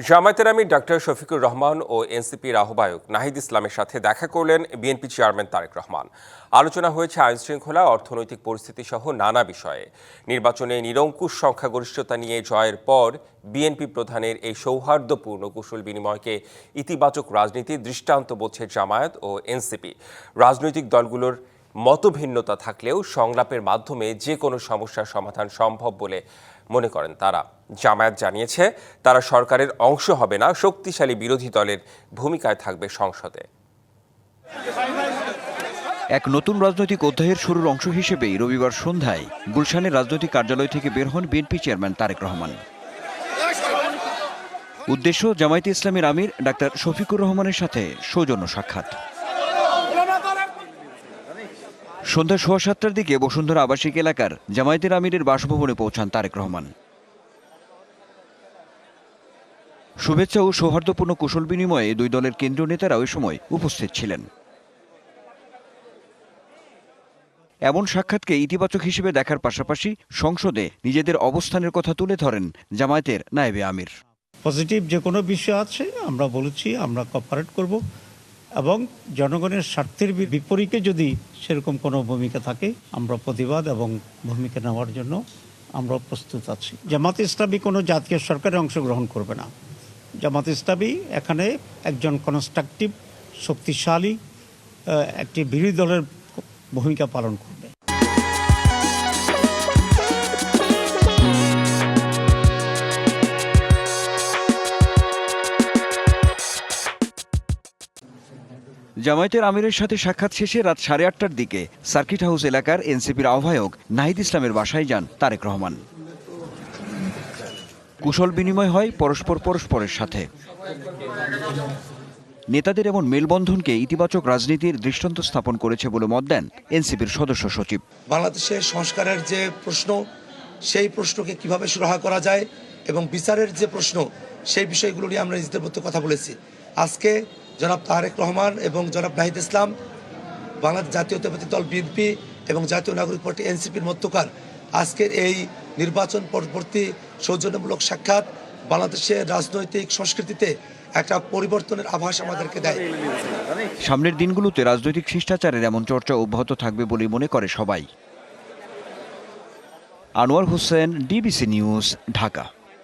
জামায়াতের আমির ডাক্তার শফিকুর রহমান ও এনসিপির আহ্বায়ক নাহিদ ইসলামের সাথে দেখা করলেন বিএনপি চেয়ারম্যান তারেক রহমান। আলোচনা হয়েছে আইনশৃঙ্খলা, অর্থনৈতিক পরিস্থিতি সহ নানা বিষয়ে। নির্বাচনে নিরঙ্কুশ সংখ্যাগরিষ্ঠতা নিয়ে জয়ের পর বিএনপি প্রধানের এই সৌহার্দ্যপূর্ণ কুশল বিনিময়কে ইতিবাচক রাজনীতির দৃষ্টান্ত বলছে জামায়াত ও এনসিপি। রাজনৈতিক দলগুলোর মতভিন্নতা থাকলেও সংলাপের মাধ্যমে যে কোনো সমস্যার সমাধান সম্ভব বলে মনে করেন তারা। জামায়াত জানিয়েছে তারা সরকারের অংশ হবে না, শক্তিশালী বিরোধী দলের ভূমিকায় থাকবে সংসদে। এক নতুন রাজনৈতিক অধ্যায়ের শুরুর অংশ হিসেবেই রবিবার সন্ধ্যায় গুলশানের রাজনৈতিক কার্যালয় থেকে বের হন বিএনপি চেয়ারম্যান তারেক রহমান। উদ্দেশ্য জামায়াতে ইসলামীর আমির ডাক্তার শফিকুর রহমানের সাথে সৌজন্য সাক্ষাৎ। সন্ধ্যা 7:15টার দিকে বসুন্ধরা আবাসিক এলাকার জামায়াতের আমিরের বাসভবনে পৌঁছান তারেক রহমান। শুভেচ্ছা ও সৌহার্দ্যপূর্ণ কুশল বিনিময়ে দুই দলের কেন্দ্রীয় নেতারা ওই সময় উপস্থিত ছিলেন। এমন সাক্ষাৎকে ইতিবাচক হিসেবে দেখার পাশাপাশি সংসদে নিজেদের অবস্থানের কথা তুলে ধরেন জামায়াতের নায়েবে আমির। পজিটিভ যে কোনো বিষয় আছে আমরা বলেছি আমরা কোঅপারেট করব, এবং জনগণের স্বার্থের বিপরীতে যদি সেরকম কোনো ভূমিকা থাকে আমরা প্রতিবাদ এবং ভূমিকা নেওয়ার জন্য আমরা প্রস্তুত আছি। জামায়াতে ইসলামী কোনো জাতীয় সরকারে অংশগ্রহণ করবে না। জামায়াতে ইসলামী এখানে একজন কনস্ট্রাকটিভ শক্তিশালী একটি বিরোধী দলের ভূমিকা পালন করবে। জামায়াতের আমিরের সাথে সাক্ষাৎ শেষে রাত 8:30টার দিকে সার্কিট হাউস এলাকার এনসিপির আহ্বায়ক নাহিদ ইসলামের বাসায় যান তারেক রহমান। কুশল বিনিময় হয় পরস্পরের সাথে। নেতাদের এমন মেলবন্ধনকে ইতিবাচক রাজনীতির দৃষ্টান্ত স্থাপন করেছে বলে মত দেন এনসিপির সদস্য সচিব। বাংলাদেশের সংস্কারের যে প্রশ্ন, সেই প্রশ্নকে কিভাবে সুরাহা করা যায় এবং বিচারের যে প্রশ্ন, সেই বিষয়গুলো নিয়ে আমরা নিজেদের মধ্যে কথা বলেছি। আজকে জনাব তারেক রহমান এবং জনাব নাহিদ ইসলাম, বাংলাদেশ জাতীয়তাবাদী দল বিএনপি এবং জাতীয় নাগরিক পার্টি এনসিপির মধ্যকার আজকের এই নির্বাচন পরবর্তী সৌজন্যমূলক সাক্ষাৎ বাংলাদেশের রাজনৈতিক সংস্কৃতিতে একটা পরিবর্তনের আভাস আমাদেরকে দেয়। সামনের দিনগুলোতে রাজনৈতিক শিষ্টাচারের এমন চর্চা অব্যাহত থাকবে বলে মনে করে সবাই। Anwar Hossain, DBC news, Dhaka.